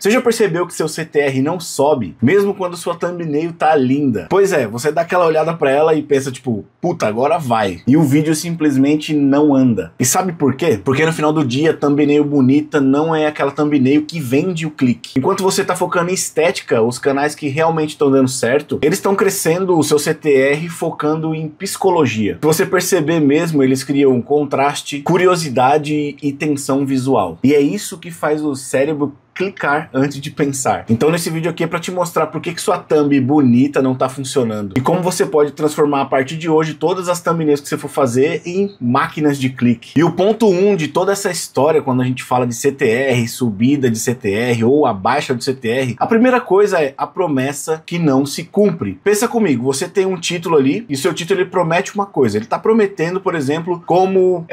Você já percebeu que seu CTR não sobe, mesmo quando sua thumbnail tá linda? Pois é, você dá aquela olhada pra ela e pensa tipo, puta, agora vai. E o vídeo simplesmente não anda. E sabe por quê? Porque no final do dia, thumbnail bonita não é aquela thumbnail que vende o clique. Enquanto você tá focando em estética, os canais que realmente estão dando certo, eles estão crescendo o seu CTR focando em psicologia. Se você perceber mesmo, eles criam contraste, curiosidade e tensão visual. E é isso que faz o cérebro clicar antes de pensar. Então nesse vídeo aqui é para te mostrar por que sua thumb bonita não tá funcionando e como você pode transformar a partir de hoje todas as thumbnails que você for fazer em máquinas de clique. E o ponto 1 de toda essa história, quando a gente fala de CTR, subida de CTR ou a baixa do CTR, a primeira coisa é a promessa que não se cumpre. Pensa comigo, você tem um título ali e seu título ele promete uma coisa, ele tá prometendo, por exemplo, como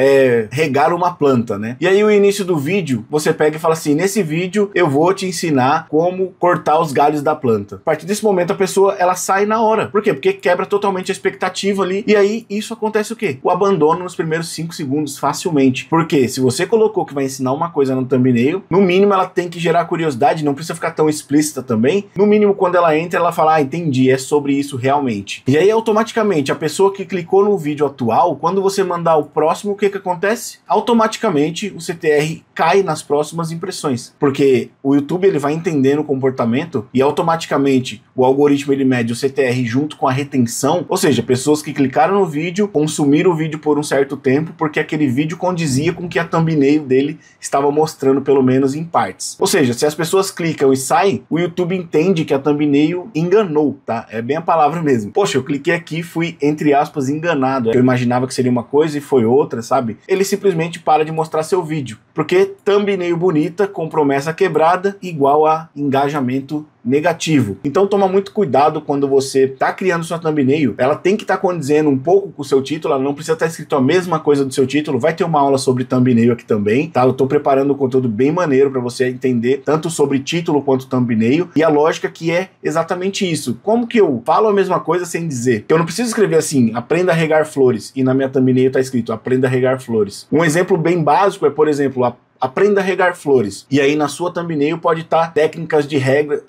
regar uma planta, né? E aí o início do vídeo, você pega e fala assim, nesse vídeo eu vou te ensinar como cortar os galhos da planta. A partir desse momento a pessoa ela sai na hora. Por quê? Porque quebra totalmente a expectativa ali. E aí isso acontece o quê? O abandono nos primeiros 5 segundos facilmente. Porque se você colocou que vai ensinar uma coisa no thumbnail, no mínimo ela tem que gerar curiosidade, não precisa ficar tão explícita também. No mínimo quando ela entra ela fala, ah, entendi, é sobre isso realmente. E aí automaticamente a pessoa que clicou no vídeo atual, quando você mandar o próximo, o que acontece? Automaticamente o CTR cai nas próximas impressões. Porque o YouTube ele vai entendendo o comportamento e automaticamente o algoritmo ele mede o CTR junto com a retenção, ou seja, pessoas que clicaram no vídeo, consumiram o vídeo por um certo tempo porque aquele vídeo condizia com o que a thumbnail dele estava mostrando, pelo menos em partes. Ou seja, se as pessoas clicam e saem, o YouTube entende que a thumbnail enganou, tá? É bem a palavra mesmo. Poxa, eu cliquei aqui e fui, entre aspas, enganado. Eu imaginava que seria uma coisa e foi outra, sabe? Ele simplesmente para de mostrar seu vídeo, porque thumbnail bonita com promessa quebrada igual a engajamento negativo. Então toma muito cuidado quando você está criando sua thumbnail, ela tem que estar condizendo um pouco com o seu título, ela não precisa estar escrito a mesma coisa do seu título. Vai ter uma aula sobre thumbnail aqui também, tá? Eu tô preparando um conteúdo bem maneiro para você entender tanto sobre título quanto thumbnail e a lógica que é exatamente isso. Como que eu falo a mesma coisa sem dizer? Eu não preciso escrever assim, aprenda a regar flores, e na minha thumbnail tá escrito aprenda a regar flores. Um exemplo bem básico é, por exemplo, aprenda a regar flores. E aí na sua thumbnail pode estar técnicas de rega,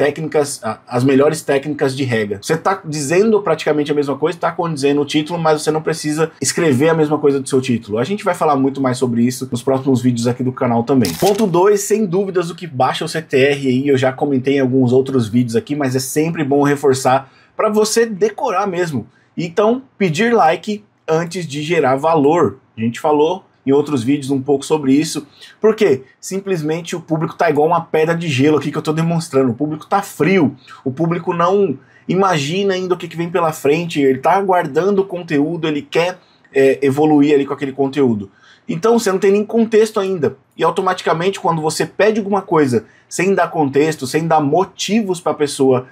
as melhores técnicas de rega. Você está dizendo praticamente a mesma coisa, está condizendo o título, mas você não precisa escrever a mesma coisa do seu título. A gente vai falar muito mais sobre isso nos próximos vídeos aqui do canal também. Ponto 2, sem dúvidas o que baixa o CTR aí, eu já comentei em alguns outros vídeos aqui, mas é sempre bom reforçar para você decorar mesmo. Então, pedir like antes de gerar valor. A gente falou em outros vídeos um pouco sobre isso, porque simplesmente o público tá igual uma pedra de gelo aqui que eu tô demonstrando, o público tá frio, o público não imagina ainda o que vem pela frente, ele tá aguardando o conteúdo, ele quer evoluir ali com aquele conteúdo. Então você não tem nem contexto ainda, e automaticamente quando você pede alguma coisa sem dar contexto, sem dar motivos para a pessoa,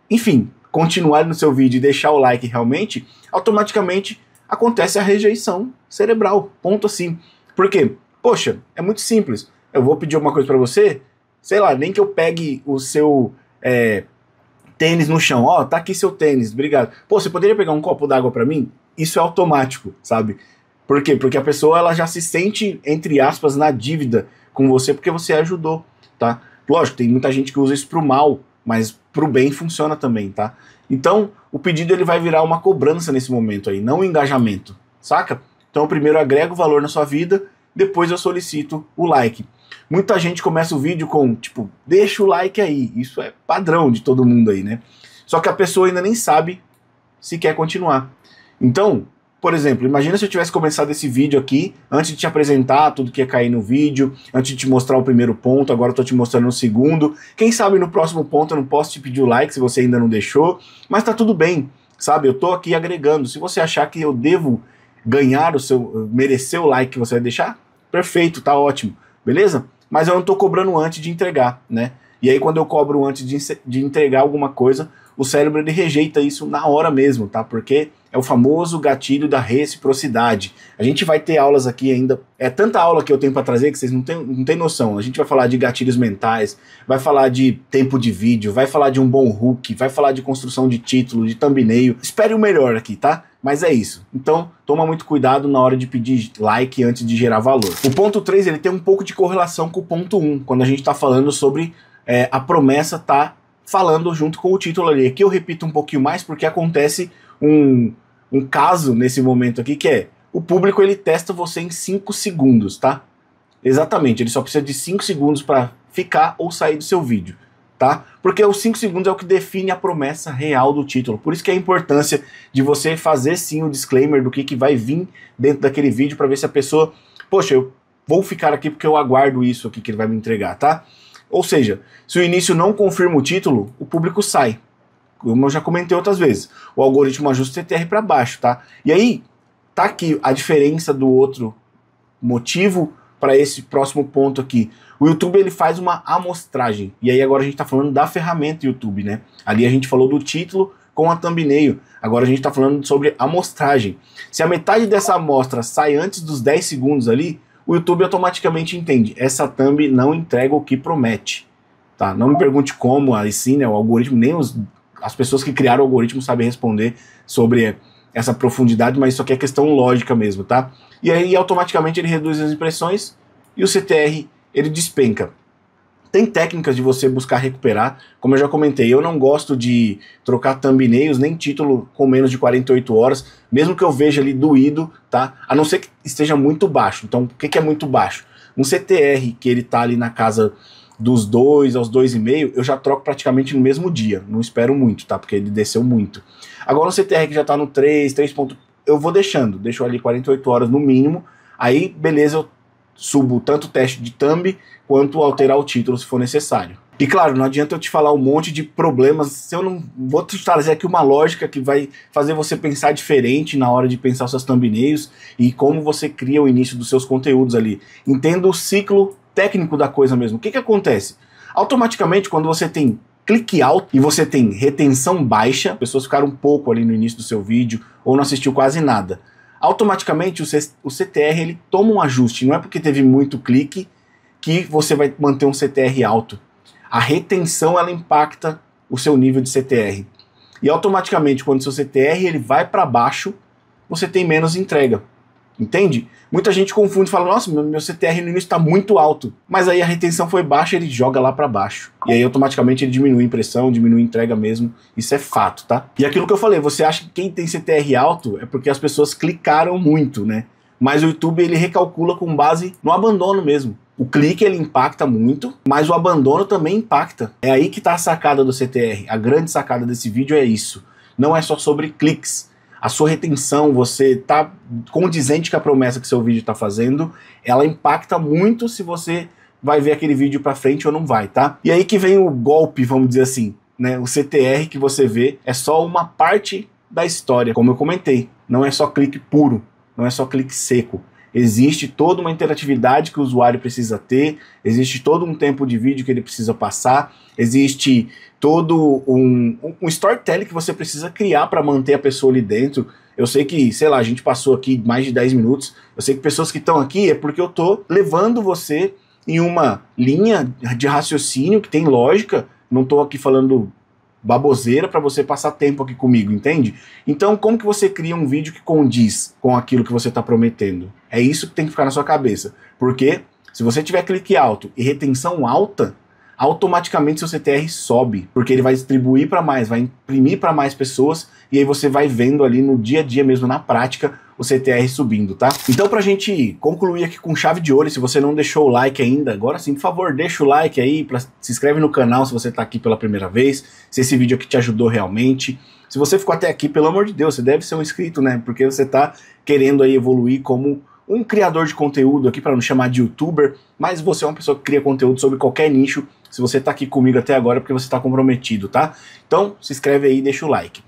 enfim, continuar no seu vídeo e deixar o like realmente, automaticamente acontece a rejeição cerebral, ponto assim. Por quê? Poxa, é muito simples. Eu vou pedir alguma coisa pra você, sei lá, nem que eu pegue o seu tênis no chão. Ó, tá aqui seu tênis, obrigado. Pô, você poderia pegar um copo d'água pra mim? Isso é automático, sabe? Por quê? Porque a pessoa ela já se sente, entre aspas, na dívida com você porque você ajudou, tá? Lógico, tem muita gente que usa isso pro mal, mas pro bem funciona também, tá? Então, o pedido ele vai virar uma cobrança nesse momento aí, não um engajamento, saca? Então, eu primeiro agrego valor na sua vida, depois eu solicito o like. Muita gente começa o vídeo com, tipo, deixa o like aí. Isso é padrão de todo mundo aí, né? Só que a pessoa ainda nem sabe se quer continuar. Então, por exemplo, imagina se eu tivesse começado esse vídeo aqui, antes de te apresentar tudo que ia cair no vídeo, antes de te mostrar o primeiro ponto, agora eu tô te mostrando o segundo. Quem sabe no próximo ponto eu não posso te pedir o like se você ainda não deixou, mas tá tudo bem, sabe? Eu tô aqui agregando. Se você achar que eu devo ganhar merecer o like que você vai deixar, perfeito, tá ótimo, beleza? Mas eu não tô cobrando antes de entregar, né? E aí quando eu cobro antes de entregar alguma coisa, o cérebro ele rejeita isso na hora mesmo, tá? Porque é o famoso gatilho da reciprocidade. A gente vai ter aulas aqui ainda, é tanta aula que eu tenho para trazer que vocês não têm noção. A gente vai falar de gatilhos mentais, vai falar de tempo de vídeo, vai falar de um bom hook, vai falar de construção de título, de thumbnail. Espere o melhor aqui, tá? Mas é isso. Então, toma muito cuidado na hora de pedir like antes de gerar valor. O ponto 3, ele tem um pouco de correlação com o ponto 1, quando a gente está falando sobre a promessa tá falando junto com o título ali. Aqui eu repito um pouquinho mais porque acontece um caso nesse momento aqui, que é o público ele testa você em 5 segundos, tá? Exatamente, ele só precisa de 5 segundos para ficar ou sair do seu vídeo, tá? Porque os 5 segundos é o que define a promessa real do título. Por isso que é a importância de você fazer sim o disclaimer do que vai vir dentro daquele vídeo para ver se a pessoa, poxa, eu vou ficar aqui porque eu aguardo isso aqui que ele vai me entregar, tá? Ou seja, se o início não confirma o título, o público sai. Como eu já comentei outras vezes, o algoritmo ajusta o CTR para baixo, tá? E aí, tá aqui a diferença do outro motivo para esse próximo ponto aqui. O YouTube ele faz uma amostragem, e aí agora a gente tá falando da ferramenta YouTube, né? Ali a gente falou do título com a thumbnail, agora a gente tá falando sobre amostragem. Se a metade dessa amostra sai antes dos 10 segundos ali, o YouTube automaticamente entende, essa thumb não entrega o que promete, tá? Não me pergunte como, aí sim, né, o algoritmo, nem as pessoas que criaram o algoritmo sabem responder sobre essa profundidade, mas isso aqui é questão lógica mesmo, tá? E aí automaticamente ele reduz as impressões e o CTR ele despenca. Tem técnicas de você buscar recuperar, como eu já comentei, eu não gosto de trocar thumbnails, nem título com menos de 48 horas, mesmo que eu veja ali doído, tá? A não ser que esteja muito baixo. Então, o que é muito baixo? Um CTR que ele tá ali na casa dos 2 aos 2,5, eu já troco praticamente no mesmo dia, não espero muito, tá? Porque ele desceu muito. Agora um CTR que já tá no 3, eu vou deixo ali 48 horas no mínimo, aí beleza, eu subo tanto o teste de thumb quanto alterar o título se for necessário. E claro, não adianta eu te falar um monte de problemas se eu não vou te trazer aqui uma lógica que vai fazer você pensar diferente na hora de pensar os seus thumbnails e como você cria o início dos seus conteúdos ali. Entenda o ciclo técnico da coisa mesmo. O que acontece? Automaticamente, quando você tem clique alto e você tem retenção baixa, pessoas ficaram um pouco ali no início do seu vídeo ou não assistiu quase nada, automaticamente o CTR ele toma um ajuste. Não é porque teve muito clique que você vai manter um CTR alto. A retenção ela impacta o seu nível de CTR. E automaticamente quando o seu CTR ele vai para baixo, você tem menos entrega. Entende? Muita gente confunde e fala, nossa, meu CTR no início está muito alto, mas aí a retenção foi baixa, ele joga lá para baixo. E aí automaticamente ele diminui a impressão, diminui a entrega mesmo, isso é fato, tá? E aquilo que eu falei, você acha que quem tem CTR alto é porque as pessoas clicaram muito, né? Mas o YouTube ele recalcula com base no abandono mesmo. O clique ele impacta muito, mas o abandono também impacta. É aí que tá a sacada do CTR, a grande sacada desse vídeo é isso. Não é só sobre cliques. A sua retenção, você tá condizente com a promessa que seu vídeo está fazendo, ela impacta muito se você vai ver aquele vídeo para frente ou não vai, tá? E aí que vem o golpe, vamos dizer assim, né? O CTR que você vê é só uma parte da história, como eu comentei. Não é só clique puro, não é só clique seco. Existe toda uma interatividade que o usuário precisa ter, existe todo um tempo de vídeo que ele precisa passar, existe todo um storytelling que você precisa criar para manter a pessoa ali dentro. Eu sei que, sei lá, a gente passou aqui mais de 10 minutos, eu sei que pessoas que estão aqui é porque eu tô levando você em uma linha de raciocínio que tem lógica, não tô aqui falando baboseira para você passar tempo aqui comigo, entende? Então, como que você cria um vídeo que condiz com aquilo que você está prometendo? É isso que tem que ficar na sua cabeça. Porque se você tiver clique alto e retenção alta, automaticamente seu CTR sobe, porque ele vai distribuir para mais, vai imprimir para mais pessoas, e aí você vai vendo ali no dia a dia mesmo, na prática, o CTR subindo, tá? Então pra gente concluir aqui com chave de ouro, se você não deixou o like ainda, agora sim, por favor, deixa o like aí, se inscreve no canal se você tá aqui pela primeira vez, se esse vídeo aqui te ajudou realmente. Se você ficou até aqui, pelo amor de Deus, você deve ser um inscrito, né? Porque você tá querendo aí evoluir como um criador de conteúdo aqui, para não chamar de youtuber, mas você é uma pessoa que cria conteúdo sobre qualquer nicho. Se você tá aqui comigo até agora é porque você tá comprometido, tá? Então, se inscreve aí e deixa o like.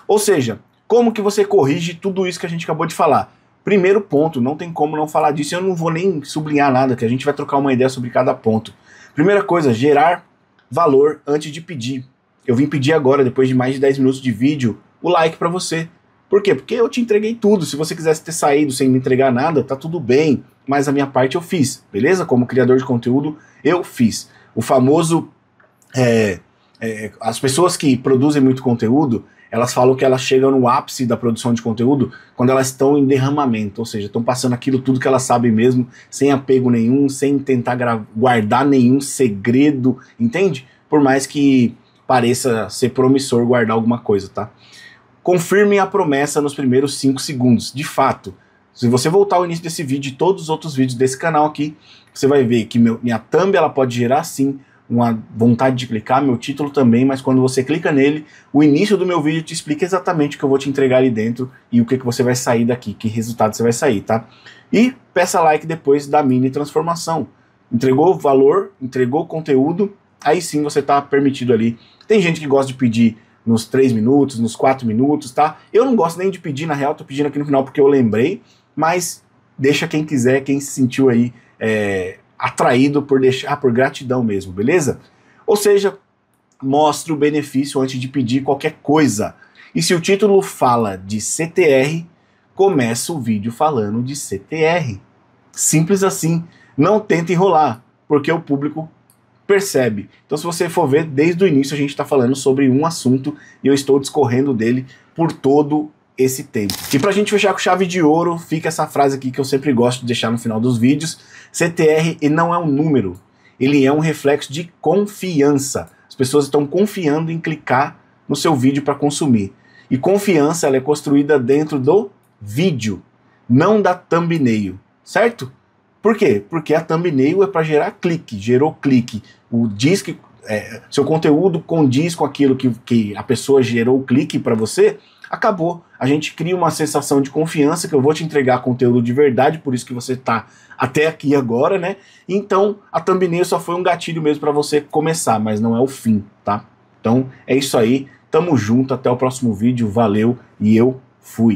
Ou seja, como que você corrige tudo isso que a gente acabou de falar? Primeiro ponto, não tem como não falar disso, eu não vou nem sublinhar nada, que a gente vai trocar uma ideia sobre cada ponto. Primeira coisa, gerar valor antes de pedir. Eu vim pedir agora, depois de mais de 10 minutos de vídeo, o like pra você. Por quê? Porque eu te entreguei tudo. Se você quisesse ter saído sem me entregar nada, tá tudo bem, mas a minha parte eu fiz, beleza? Como criador de conteúdo, eu fiz. O famoso... as pessoas que produzem muito conteúdo, elas falam que elas chegam no ápice da produção de conteúdo quando elas estão em derramamento, ou seja, estão passando aquilo tudo que elas sabem mesmo, sem apego nenhum, sem tentar guardar nenhum segredo, entende? Por mais que pareça ser promissor guardar alguma coisa, tá? Confirmem a promessa nos primeiros 5 segundos. De fato, se você voltar ao início desse vídeo e todos os outros vídeos desse canal aqui, você vai ver que minha thumb ela pode gerar sim uma vontade de clicar, meu título também, mas quando você clica nele, o início do meu vídeo te explica exatamente o que eu vou te entregar ali dentro e o que você vai sair daqui, que resultado você vai sair, tá? E peça like depois da mini transformação. Entregou valor, entregou conteúdo, aí sim você tá permitido ali. Tem gente que gosta de pedir nos 3 minutos, nos 4 minutos, tá? Eu não gosto nem de pedir, na real, tô pedindo aqui no final porque eu lembrei, mas deixa quem quiser, quem se sentiu aí atraído por deixar, por gratidão mesmo, beleza? Ou seja, mostre o benefício antes de pedir qualquer coisa. E se o título fala de CTR, começa o vídeo falando de CTR. Simples assim. Não tenta enrolar, porque o público percebe. Então se você for ver, desde o início a gente está falando sobre um assunto e eu estou discorrendo dele por todo esse tempo. E pra gente fechar com chave de ouro, fica essa frase aqui que eu sempre gosto de deixar no final dos vídeos. CTR não é um número, ele é um reflexo de confiança. As pessoas estão confiando em clicar no seu vídeo para consumir. E confiança ela é construída dentro do vídeo, não da thumbnail, certo? Por quê? Porque a thumbnail é para gerar clique, gerou clique. Seu conteúdo condiz com aquilo que a pessoa gerou o clique para você, acabou. A gente cria uma sensação de confiança que eu vou te entregar conteúdo de verdade, por isso que você tá até aqui agora, né? Então a thumbnail só foi um gatilho mesmo para você começar, mas não é o fim, tá? Então é isso aí, tamo junto, até o próximo vídeo, valeu e eu fui.